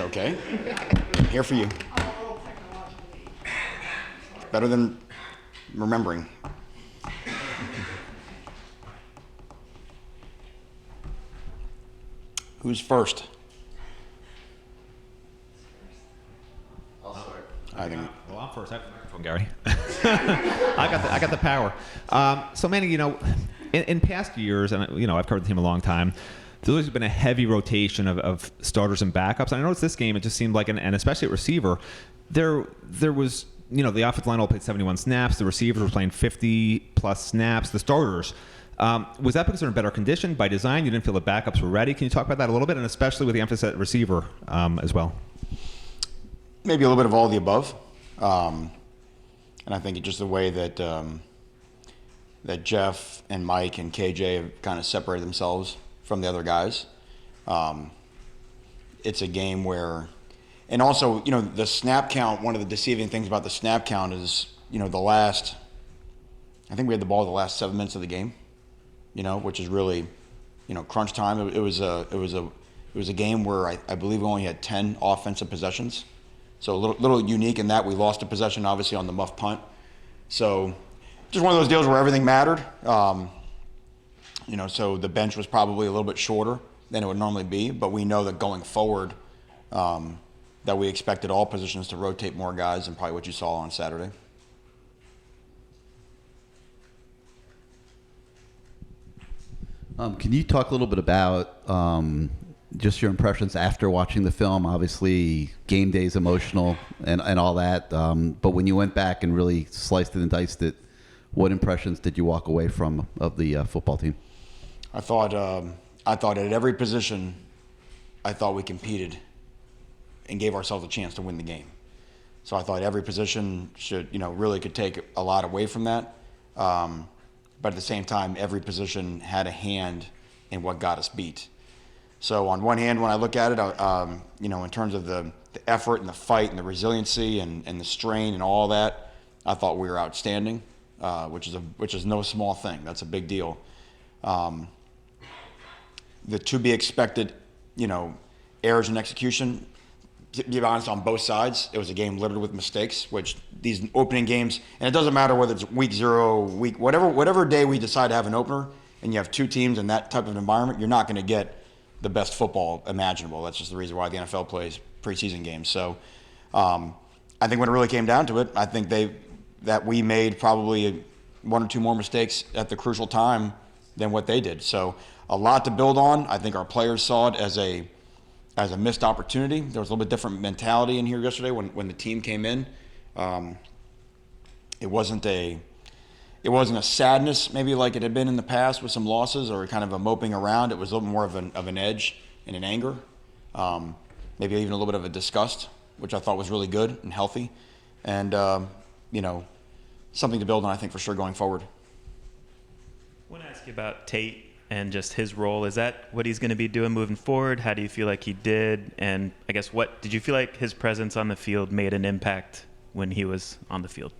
okay. I'm here for you. Better than remembering. Who's first? I'll start. I think. Well, I'm first. I have the microphone, Gary. I got the power. So, Manny, in past years, and I've covered the team a long time. There's always been a heavy rotation of starters and backups. And I noticed this game, it just seemed like, and especially at receiver, there was, the offensive line all played 71 snaps. The receivers were playing 50-plus snaps. The starters. Was that because they're in better condition by design? You didn't feel the backups were ready? Can you talk about that a little bit, and especially with the emphasis at receiver as well? Maybe a little bit of all of the above. And I think it's just the way that that Jeff and Mike and KJ have kind of separated themselves from the other guys. It's a game where, and also, the snap count, one of the deceiving things about the snap count is, I think we had the ball the last 7 minutes of the game, which is really, crunch time. It was a game where I believe we only had 10 offensive possessions. So a little unique in that we lost a possession, obviously, on the muff punt. So just one of those deals where everything mattered. So the bench was probably a little bit shorter than it would normally be, but we know that going forward that we expected all positions to rotate more guys than probably what you saw on Saturday. Can you talk a little bit about just your impressions after watching the film? Obviously, game day is emotional and all that. But when you went back and really sliced it and diced it, what impressions did you walk away from of the football team? I thought at every position, I thought we competed and gave ourselves a chance to win the game. So I thought every position should, really could take a lot away from that. But at the same time, every position had a hand in what got us beat. So on one hand, when I look at it, in terms of the effort and the fight and the resiliency and the strain and all that, I thought we were outstanding, which is no small thing. That's a big deal. The to be expected, errors in execution. To be honest, on both sides, it was a game littered with mistakes, which these opening games, and it doesn't matter whether it's week 0, whatever day we decide to have an opener, and you have two teams in that type of environment, you're not going to get the best football imaginable. That's just the reason why the NFL plays preseason games. So I think when it really came down to it, I think that we made probably one or two more mistakes at the crucial time than what they did. So a lot to build on. I think our players saw it as a missed opportunity. There was a little bit different mentality in here yesterday when the team came in. It wasn't a sadness maybe like it had been in the past with some losses or kind of a moping around. It was a little more of an edge and an anger, maybe even a little bit of a disgust, which I thought was really good and healthy, and something to build on, I think, for sure going forward. I want to ask you about Tate and just his role. Is that what he's going to be doing moving forward? How do you feel like he did? And I guess what did you feel like his presence on the field made an impact when he was on the field?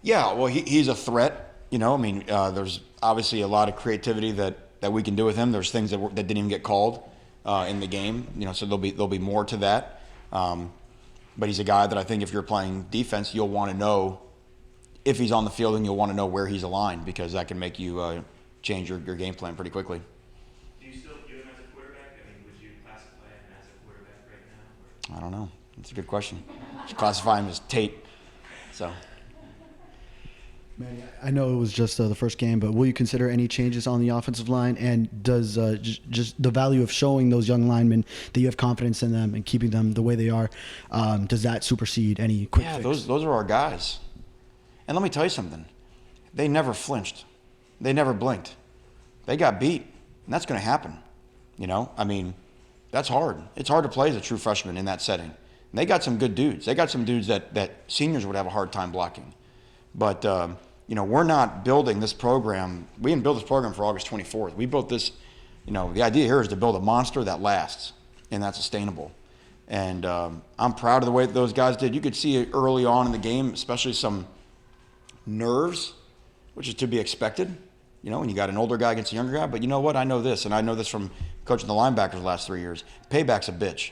Yeah, well, he's a threat. There's obviously a lot of creativity that we can do with him. There's things that didn't even get called in the game. So there'll be more to that. But he's a guy that I think if you're playing defense, you'll want to know if he's on the field, and you'll want to know where he's aligned, because that can make you change your game plan pretty quickly. Do you still view him as a quarterback? Would you classify him as a quarterback right now? I don't know. That's a good question. Classify him as Tate. So. Manny, I know it was just the first game, but will you consider any changes on the offensive line? And does just the value of showing those young linemen that you have confidence in them and keeping them the way they are, does that supersede any quick fix? Those are our guys. And let me tell you something. They never flinched. They never blinked. They got beat, and that's going to happen. That's hard. It's hard to play as a true freshman in that setting. And they got some good dudes. They got some dudes that seniors would have a hard time blocking. But, we're not building this program. We didn't build this program for August 24th. We built this, the idea here is to build a monster that lasts and that's sustainable. And I'm proud of the way that those guys did. You could see it early on in the game, especially some nerves, which is to be expected, when you got an older guy against a younger guy. But you know what? I know this, and I know this from coaching the linebackers the last 3 years. Payback's a bitch.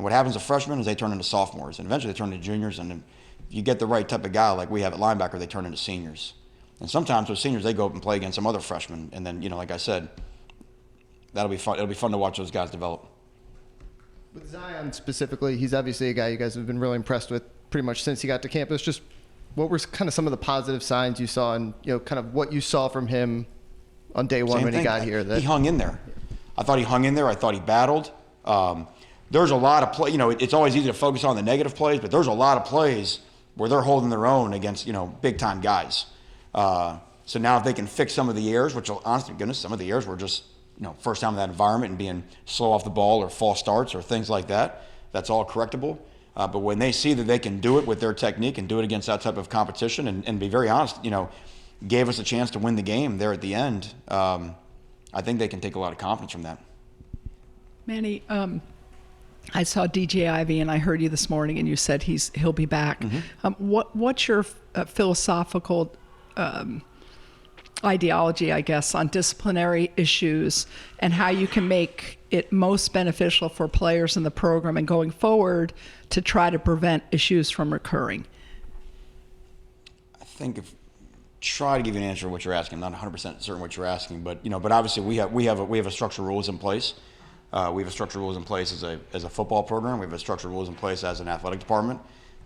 And what happens to freshmen is they turn into sophomores, and eventually they turn into juniors. And if you get the right type of guy like we have at linebacker, they turn into seniors. And sometimes those seniors, they go up and play against some other freshmen. And then, like I said, that'll be fun. It'll be fun to watch those guys develop. With Zion specifically, he's obviously a guy you guys have been really impressed with pretty much since he got to campus. Just what were kind of some of the positive signs you saw, and kind of what you saw from him on day one when he got here? He hung in there. I thought he hung in there. I thought he battled. There's a lot of play. It's always easy to focus on the negative plays, but there's a lot of plays where they're holding their own against big time guys. So now if they can fix some of the errors, which honestly, goodness, some of the errors were just first time in that environment and being slow off the ball or false starts or things like that. That's all correctable. But when they see that they can do it with their technique and do it against that type of competition and be very honest, gave us a chance to win the game there at the end, I think they can take a lot of confidence from that. Manny, I saw DJ Ivy and I heard you this morning and you said he'll be back. What's your philosophical ideology, I guess, on disciplinary issues and how you can make it most beneficial for players in the program and going forward to try to prevent issues from recurring? I think try to give you an answer to what you're asking. I'm not 100% certain what you're asking, but but obviously we have a structured rules in place. We have structured rules in place as a football program. We have structured rules in place as an athletic department.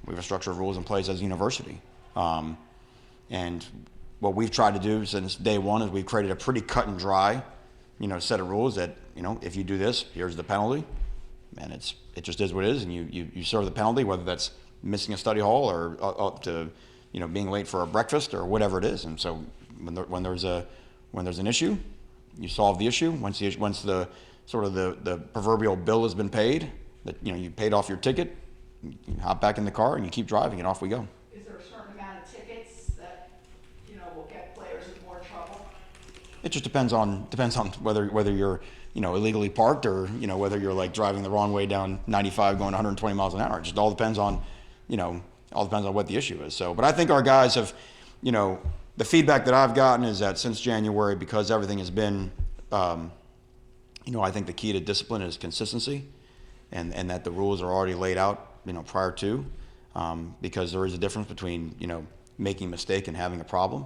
We have structured rules in place as a university. And what we've tried to do since day one is we've created a pretty cut and dry, set of rules that, if you do this, here's the penalty. And it just is what it is. And you serve the penalty, whether that's missing a study hall or up to, being late for a breakfast or whatever it is. And so when there's an issue, you solve the issue. Once the sort of the proverbial bill has been paid, that you paid off your ticket, you hop back in the car and you keep driving and off we go. Is there a certain amount of tickets that will get players in more trouble? It just depends on whether you're illegally parked or whether you're like driving the wrong way down 95 going 120 miles an hour. It just all depends on what the issue is. So, but I think our guys have, the feedback that I've gotten is that since January, because everything has been, I think the key to discipline is consistency, and that the rules are already laid out, prior to, because there is a difference between, making a mistake and having a problem.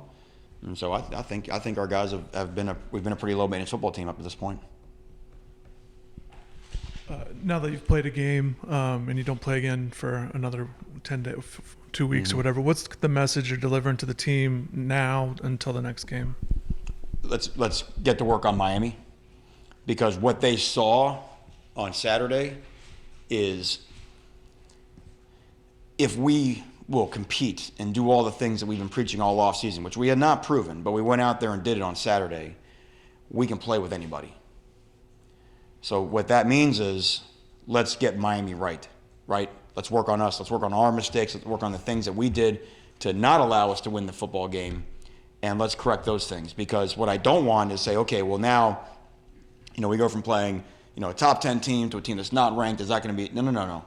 And so I think our guys we've been a pretty low maintenance football team up to this point. Now that you've played a game and you don't play again for another 10 days, 2 weeks or whatever, what's the message you're delivering to the team now until the next game? Let's get to work on Miami, because what they saw on Saturday is if we will compete and do all the things that we've been preaching all offseason, which we had not proven, but we went out there and did it on Saturday, we can play with anybody. So what that means is let's get Miami right? Let's work on us. Let's work on our mistakes. Let's work on the things that we did to not allow us to win the football game, and let's correct those things. Because what I don't want is say, okay, well now, we go from playing, a top 10 team to a team that's not ranked. Is that going to be – no.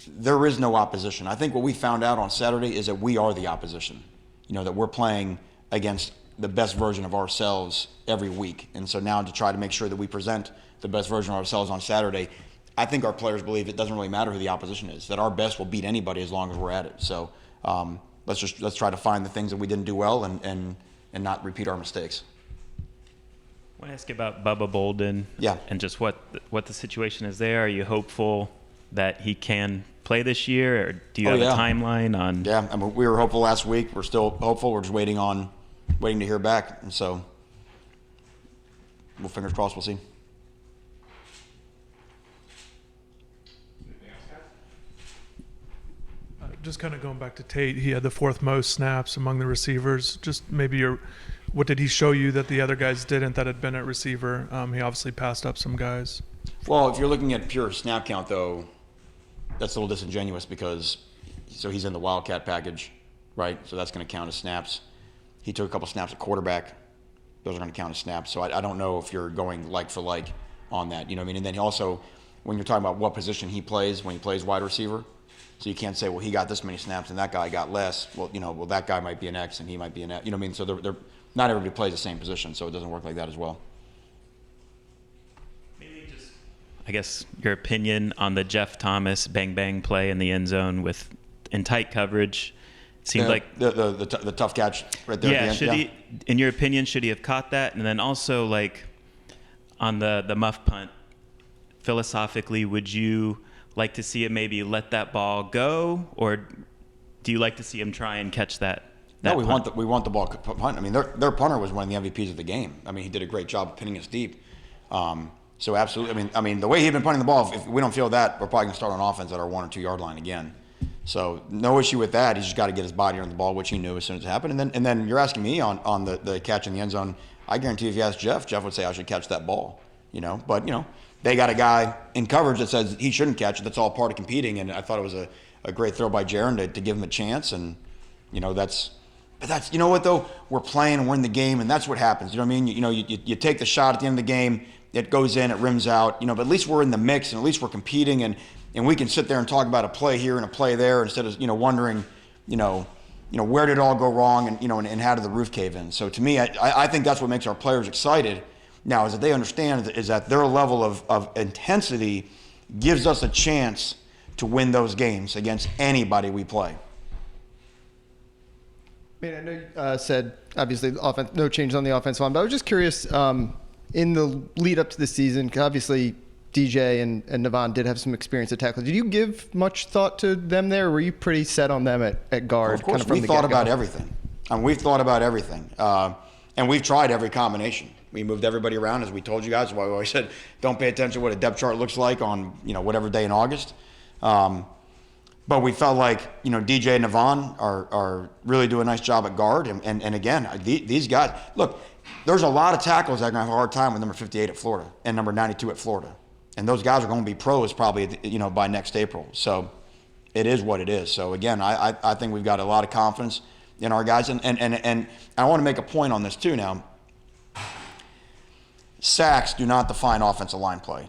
There is no opposition. I think what we found out on Saturday is that we are the opposition, that we're playing against the best version of ourselves every week. And so now to try to make sure that we present the best version of ourselves on Saturday, I think our players believe it doesn't really matter who the opposition is, that our best will beat anybody as long as we're at it. So let's try to find the things that we didn't do well and not repeat our mistakes. I want to ask you about Bubba Bolden. Yeah. And just what the situation is there. Are you hopeful that he can play this year, or do you have a timeline on? Yeah, we were hopeful last week. We're still hopeful. We're just waiting to hear back, and so fingers crossed. We'll see. Just kind of going back to Tate, he had the fourth most snaps among the receivers. Just maybe what did he show you that the other guys didn't that had been at receiver? He obviously passed up some guys. Well, if you're looking at pure snap count, though, that's a little disingenuous because he's in the Wildcat package, right? So that's going to count as snaps. He took a couple snaps at quarterback. Those are going to count as snaps. So I don't know if you're going like for like on that. You know what I mean? And then he also, when you're talking about what position he plays when he plays wide receiver, so you can't say, well, he got this many snaps and that guy got less. Well, that guy might be an X and he might be an X. You know what I mean? So they're not everybody plays the same position, so it doesn't work like that as well. Maybe just, I guess, your opinion on the Jeff Thomas bang bang play in the end zone in tight coverage. Seemed like the tough catch right there. Yeah, at the end. should he? In your opinion, should he have caught that? And then also, like, on the muff punt, philosophically, would you like to see him maybe let that ball go, or do you like to see him try and catch that? No, we punt? want the ball punt. I mean, their punter was one of the MVPs of the game. I mean, he did a great job of pinning us deep. So absolutely. I mean, the way he'd been punting the ball, if we don't feel that, we're probably gonna start on offense at our 1 or 2 yard line again. So no issue with that. He's just got to get his body on the ball, which he knew as soon as it happened. And then you're asking me on the catch in the end zone. I guarantee if you ask Jeff would say I should catch that ball. But they got a guy in coverage that says he shouldn't catch it. That's all part of competing. And I thought it was a great throw by Jaron to give him a chance. And that's you know what though, we're playing and we're in the game, and that's what happens. You know what I mean? You take the shot at the end of the game, it goes in, it rims out. But at least we're in the mix, and at least we're competing, and we can sit there and talk about a play here and a play there instead of wondering, where did it all go wrong, and how did the roof cave in. So to me, I think that's what makes our players excited now, is that they understand is that their level of intensity gives us a chance to win those games against anybody we play. Man, I know you said obviously offense, no change on the offensive line, but I was just curious in the lead up to the season. 'Cause obviously, DJ and Navon did have some experience at tackle. Did you give much thought to them there? Or were you pretty set on them at guard? Of course, kind of we thought about everything. We've thought about everything, and we've tried every combination. We moved everybody around, as we told you guys. That's why we always said, don't pay attention to what a depth chart looks like on whatever day in August. But we felt like, DJ and Navon are really doing a nice job at guard. And again, these guys, look, there's a lot of tackles that are going to have a hard time with number 58 at Florida and number 92 at Florida. And those guys are going to be pros probably, by next April. So it is what it is. So again, I think we've got a lot of confidence in our guys. And I want to make a point on this too now. Sacks do not define offensive line play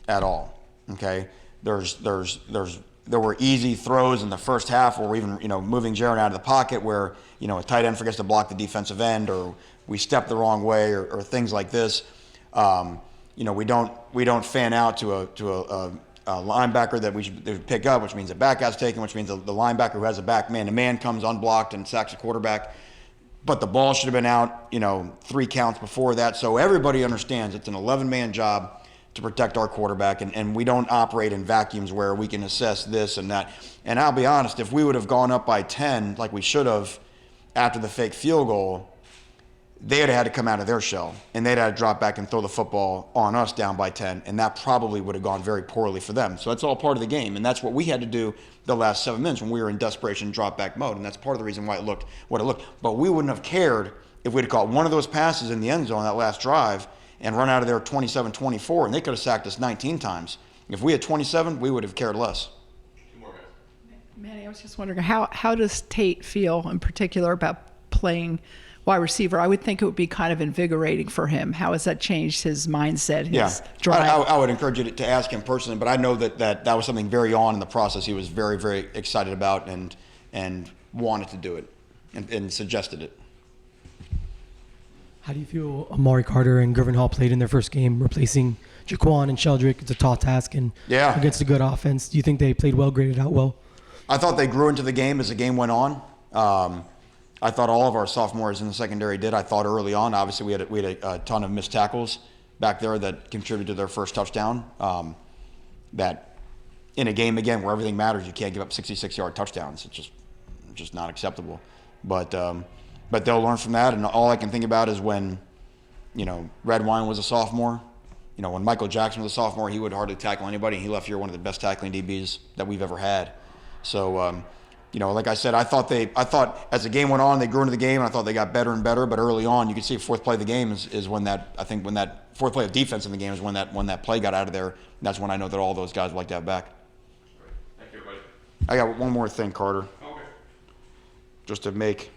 at all. Okay? There were easy throws in the first half where we're even, moving Jaron out of the pocket where, a tight end forgets to block the defensive end, or we step the wrong way, or things like this. We don't fan out to a linebacker that we should pick up, which means a back guy's taken, which means the linebacker who has a back man-to-man comes unblocked and sacks the quarterback. But the ball should have been out, 3 counts before that. So everybody understands it's an 11-man job to protect our quarterback, and we don't operate in vacuums where we can assess this and that. And I'll be honest, if we would have gone up by 10 like we should have after the fake field goal, they'd have had to come out of their shell, and they'd have to drop back and throw the football on us down by 10, and that probably would have gone very poorly for them. So that's all part of the game, and that's what we had to do the last 7 minutes when we were in desperation drop-back mode, and that's part of the reason why it looked what it looked. But we wouldn't have cared if we'd have caught one of those passes in the end zone that last drive and run out of there 27-24, and they could have sacked us 19 times. If we had 27, we would have cared less. Manny, I was just wondering, how does Tate feel in particular about playing wide receiver? I would think it would be kind of invigorating for him. How has that changed his mindset, his drive? I would encourage you to ask him personally, but I know that was something very on in the process he was very, very excited about and wanted to do it and suggested it. How do you feel Amari Carter and Gervin Hall played in their first game, replacing Jaquan and Sheldrick? It's a tall task and against a good offense. Do you think they played well, graded out well? I thought they grew into the game as the game went on. I thought all of our sophomores in the secondary did. I thought early on, obviously we had a ton of missed tackles back there that contributed to their first touchdown. That in a game again where everything matters, you can't give up 66-yard touchdowns. It's just not acceptable. But they'll learn from that. And all I can think about is when, Redwine was a sophomore. When Michael Jackson was a sophomore, he would hardly tackle anybody. He left here one of the best tackling DBs that we've ever had. So. Like I said, I thought as the game went on, they grew into the game, and I thought they got better and better. But early on, you could see fourth play of the game is when that fourth play of defense in the game is when that play got out of there. And that's when I know that all those guys would like to have back. Thank you, everybody. I got one more thing, Carter. Okay. Just to make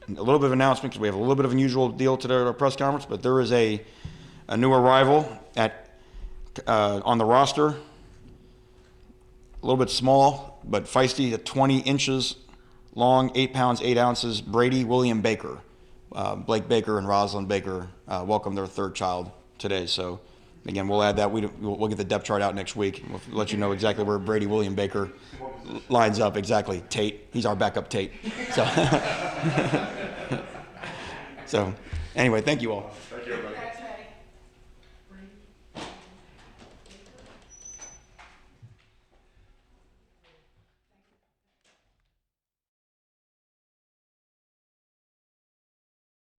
a little bit of announcement, because we have a little bit of an unusual deal today at our press conference, but there is a new arrival on the roster. A little bit small, but feisty, at 20 inches long, 8 pounds, 8 ounces, Brady William Baker. Blake Baker and Rosalind Baker welcomed their third child today. So again, we'll add that. We'll get the depth chart out next week. We'll let you know exactly where Brady William Baker lines up. Exactly. Tate. He's our backup Tate. So, so anyway, thank you all.